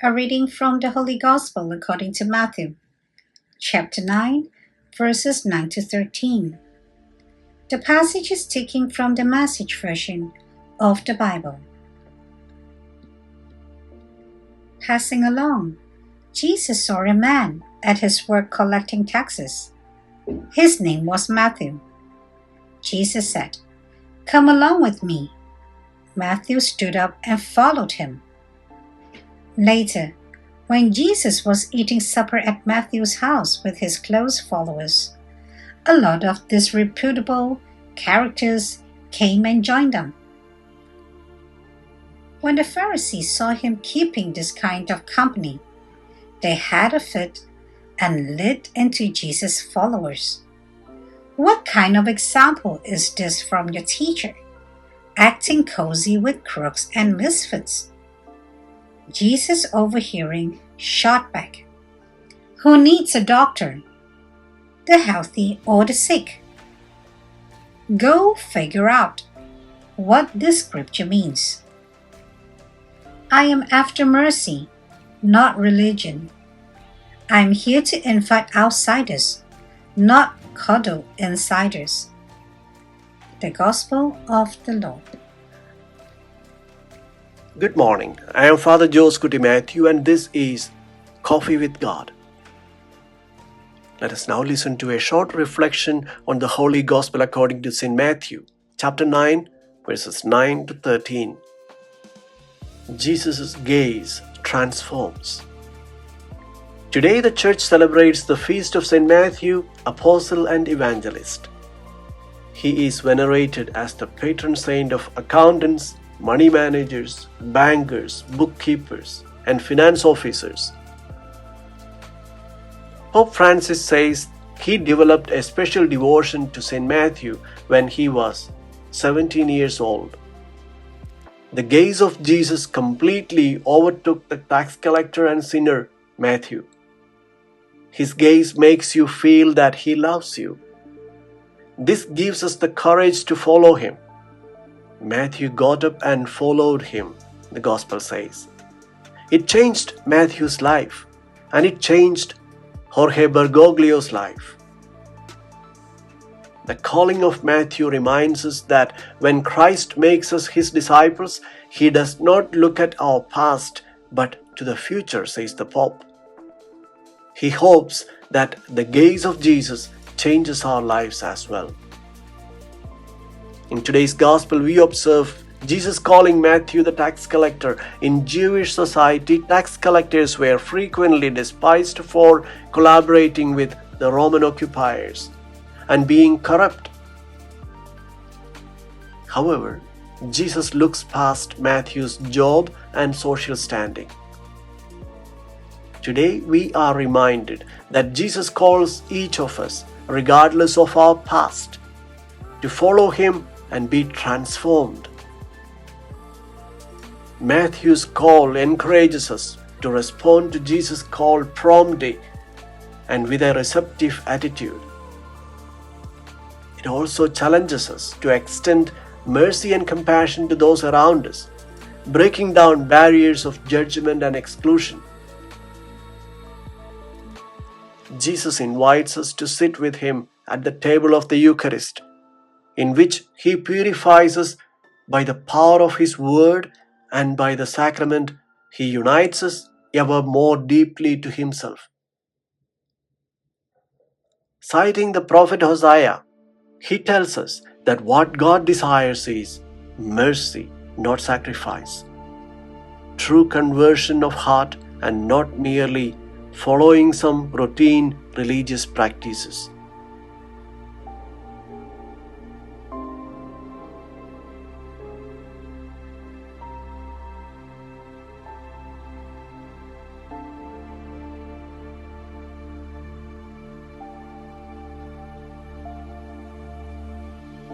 A reading from the Holy Gospel according to Matthew, chapter 9, verses 9 to 13. The passage is taken from the Message version of the Bible. Passing along, Jesus saw a man at his work collecting taxes. His name was Mathew. Jesus said, "Come along with me." Mathew stood up and followed him. Later, when Jesus was eating supper at Matthew's house with his close followers, a lot of disreputable characters came and joined them. When the Pharisees saw him keeping this kind of company, they had a fit and lit into Jesus' followers. "What kind of example is this from your teacher, acting cozy with crooks and misfits?" Jesus, overhearing, shot back, "Who needs a doctor? The healthy or the sick? Go figure out what this scripture means. I am after mercy, not religion. I'm here to invite outsiders, not coddle insiders." The Gospel of the Lord. Good morning. I am Father Jorge Mathew, and this is Coffee with God. Let us now listen to a short reflection on the Holy Gospel according to St. Matthew, chapter 9, verses 9 to 13. Jesus' gaze transforms. Today the Church celebrates the feast of St. Matthew, Apostle and Evangelist. He is venerated as the patron saint of accountants, money managers, bankers, bookkeepers, and finance officers. Pope Francis says he developed a special devotion to St. Matthew when he was 17 years old. The gaze of Jesus completely overtook the tax collector and sinner Mathew. His gaze makes you feel that he loves you. This gives us the courage to follow him. Mathew got up and followed him, the Gospel says. It changed Mathew's life, and it changed Jorge Bergoglio's life. The calling of Mathew reminds us that when Christ makes us his disciples, he does not look at our past, but to the future, says the Pope. He hopes that the gaze of Jesus changes our lives as well. In today's Gospel, we observe Jesus calling Mathew the tax collector. In Jewish society, tax collectors were frequently despised for collaborating with the Roman occupiers and being corrupt. However, Jesus looks past Mathew's job and social standing. Today, we are reminded that Jesus calls each of us, regardless of our past, to follow him and be transformed. Mathew's call encourages us to respond to Jesus' call promptly and with a receptive attitude. It also challenges us to extend mercy and compassion to those around us, breaking down barriers of judgment and exclusion. Jesus invites us to sit with him at the table of the Eucharist, in which he purifies us by the power of his word, and by the sacrament he unites us ever more deeply to himself. Citing the prophet Hosea, he tells us that what God desires is mercy, not sacrifice, true conversion of heart, and not merely following some routine religious practices.